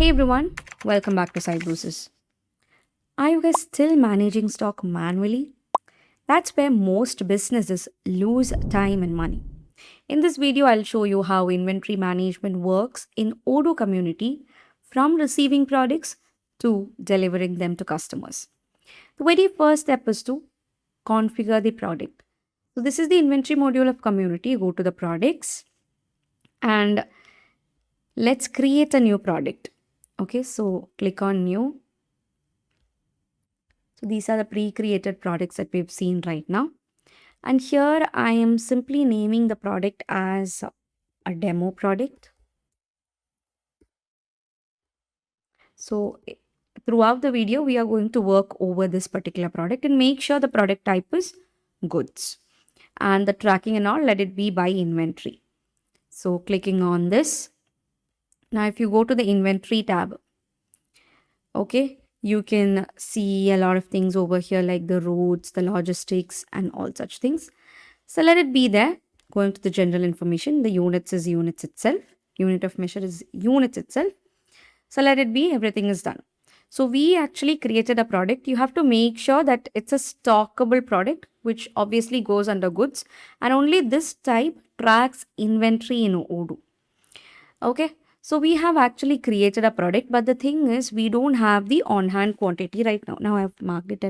Hey everyone, welcome back to Cybrosys. Are you guys still managing stock manually? That's where most businesses lose time and money. In this video, I'll show you how inventory management works in Odoo Community from receiving products to delivering them to customers. The very first step is to configure the product. So this is the inventory module of Community. Go to the products and let's create a new product. Okay, so click on new. So these are the pre-created products that we've seen right now. And here I am simply naming the product as a demo product. So throughout the video, we are going to work over this particular product and make sure the product type is goods. And the tracking and all, let it be by inventory. So clicking on this. Now if you go to the inventory tab, okay, you can see a lot of things over here like the roads, the logistics and all such things. So let it be there. Going to the general information, the units is units itself. Unit of measure is units itself. So let it be, everything is done. So we actually created a product. You have to make sure that it's a stockable product, which obviously goes under goods. And only this type tracks inventory in Odoo. Okay. So we have actually created a product, but the thing is we don't have the on-hand quantity right now. Now I have marked it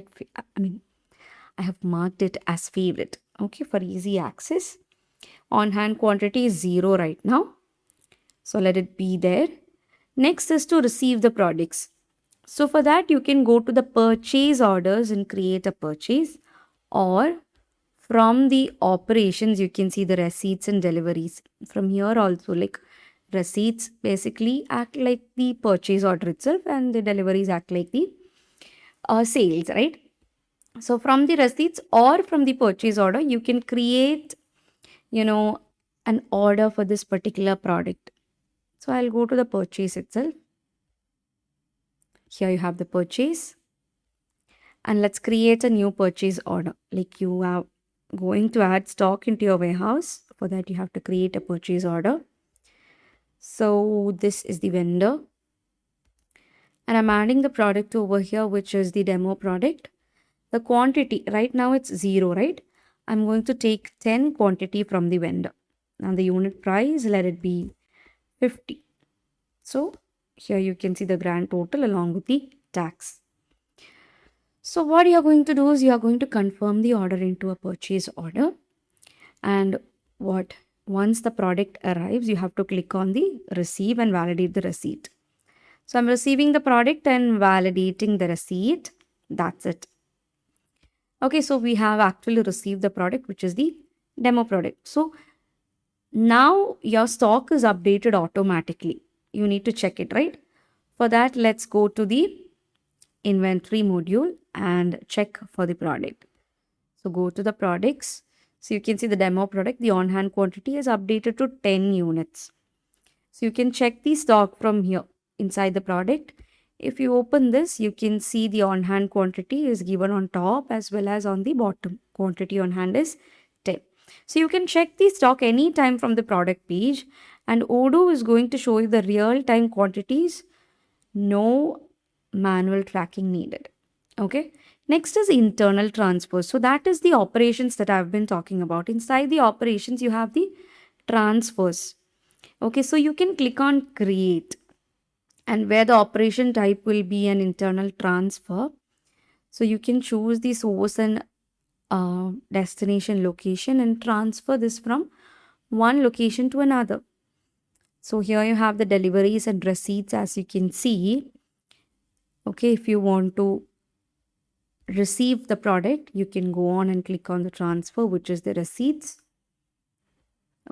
I have marked it as favorite. Okay, for easy access. On-hand quantity is 0 right now. So let it be there. Next is to receive the products. So for that you can go to the purchase orders and create a purchase, or from the operations you can see the receipts and deliveries. From here also, like, receipts basically act like the purchase order itself and the deliveries act like the sales, right? So from the receipts or from the purchase order, you can create, an order for this particular product. So I'll go to the purchase itself. Here you have the purchase. And let's create a new purchase order. Like, you are going to add stock into your warehouse. For that you have to create a purchase order. So this is the vendor. And I'm adding the product over here, which is the demo product. The quantity, right now it's 0, right? I'm going to take 10 quantity from the vendor. Now the unit price, let it be 50. So here you can see the grand total along with the tax. So what you are going to do is you are going to confirm the order into a purchase order. And once the product arrives, you have to click on the receive and validate the receipt. So I'm receiving the product and validating the receipt. That's it. Okay, so we have actually received the product, which is the demo product. So now your stock is updated automatically. You need to check it, right? For that, let's go to the inventory module and check for the product. So go to the products. So you can see the demo product, the on-hand quantity is updated to 10 units. So you can check the stock from here inside the product. If you open this, you can see the on-hand quantity is given on top as well as on the bottom. Quantity on hand is 10. So you can check the stock anytime from the product page, and Odoo is going to show you the real-time quantities. No manual tracking needed. Okay. Next is internal transfers. So that is the operations that I've been talking about. Inside the operations, you have the transfers. Okay. So you can click on create, and where the operation type will be an internal transfer. So you can choose the source and destination location and transfer this from one location to another. So here you have the deliveries and receipts, as you can see. Okay, if you want to receive the product, you can go on and click on the transfer, which is the receipts.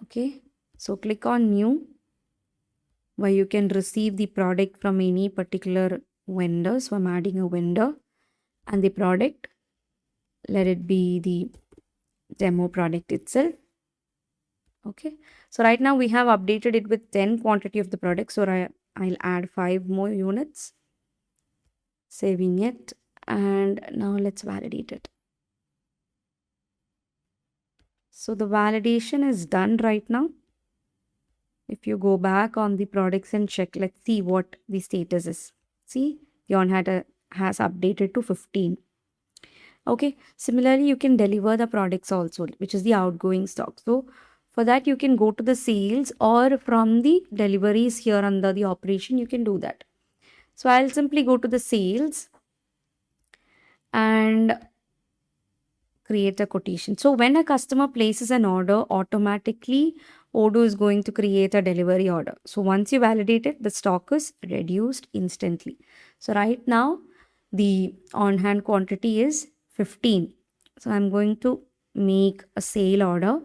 Okay, so click on new, where you can receive the product from any particular vendor. So I'm adding a vendor, and the product, let it be the demo product itself. Okay, so right now we have updated it with 10 quantity of the product. So I'll add 5 more units, saving it, and now let's validate it. So the validation is done right now. If you go back on the products and check, let's see what the status is. See, the on-hand has updated to 15. Okay, similarly, you can deliver the products also, which is the outgoing stock. So for that, you can go to the sales, or from the deliveries here under the operation, you can do that. So I'll simply go to the sales and create a quotation. So when a customer places an order, automatically Odoo is going to create a delivery order. So once you validate it, the stock is reduced instantly. So right now, the on-hand quantity is 15. So I'm going to make a sale order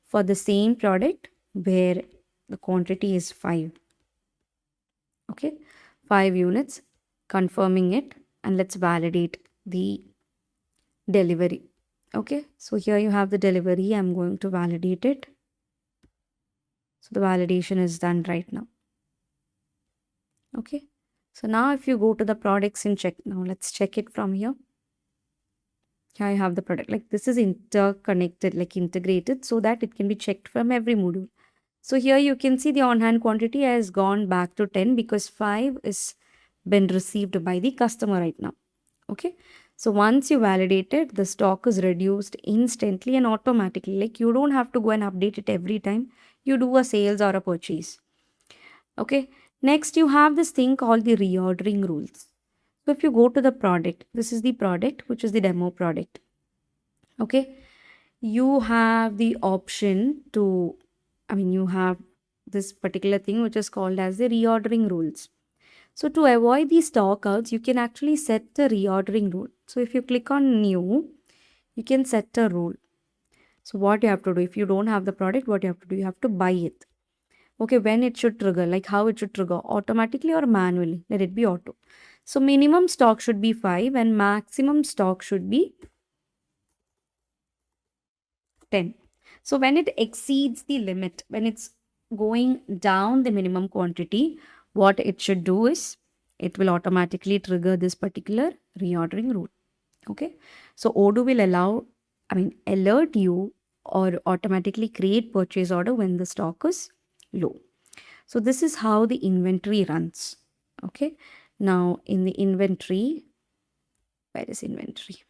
for the same product where the quantity is 5. Okay, 5 units, confirming it, and let's validate the delivery. Okay, so here you have the delivery. I'm going to validate it. So the validation is done right now. Okay, so now if you go to the products and check, now let's check it from here. Here I have the product. Like this is interconnected, like integrated, so that it can be checked from every module. So here you can see the on-hand quantity has gone back to 10 because 5 is been received by the customer right now. Okay, so once you validate it, the stock is reduced instantly and automatically. Like you don't have to go and update it every time you do a sales or a purchase. Okay, next you have this thing called the reordering rules. So if you go to the product, this is the product, which is the demo product. Okay, you have the option to, you have this particular thing which is called as the reordering rules. So to avoid these stockouts, you can actually set the reordering rule. So if you click on new, you can set a rule. So what you have to do, if you don't have the product, what you have to do, you have to buy it. Okay, when it should trigger, like how it should trigger, automatically or manually, let it be auto. So minimum stock should be 5 and maximum stock should be 10. So when it exceeds the limit, when it's going down the minimum quantity, what it should do is it will automatically trigger this particular reordering rule. Okay, so Odoo will alert you or automatically create purchase order when the stock is low. So this is how the inventory runs. Okay, now in the inventory, where is inventory?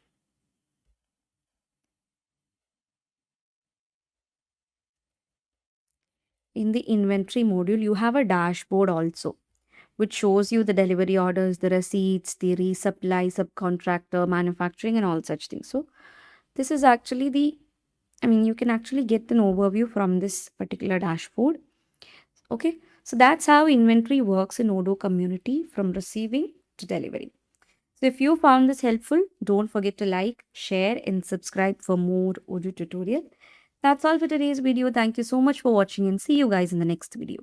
In the inventory module, you have a dashboard also, which shows you the delivery orders, the receipts, the resupply, subcontractor, manufacturing, and all such things. So this is actually you can actually get an overview from this particular dashboard. Okay, so that's how inventory works in Odoo community from receiving to delivery. So if you found this helpful, don't forget to like, share, and subscribe for more Odoo tutorial. That's all for today's video. Thank you so much for watching and see you guys in the next video.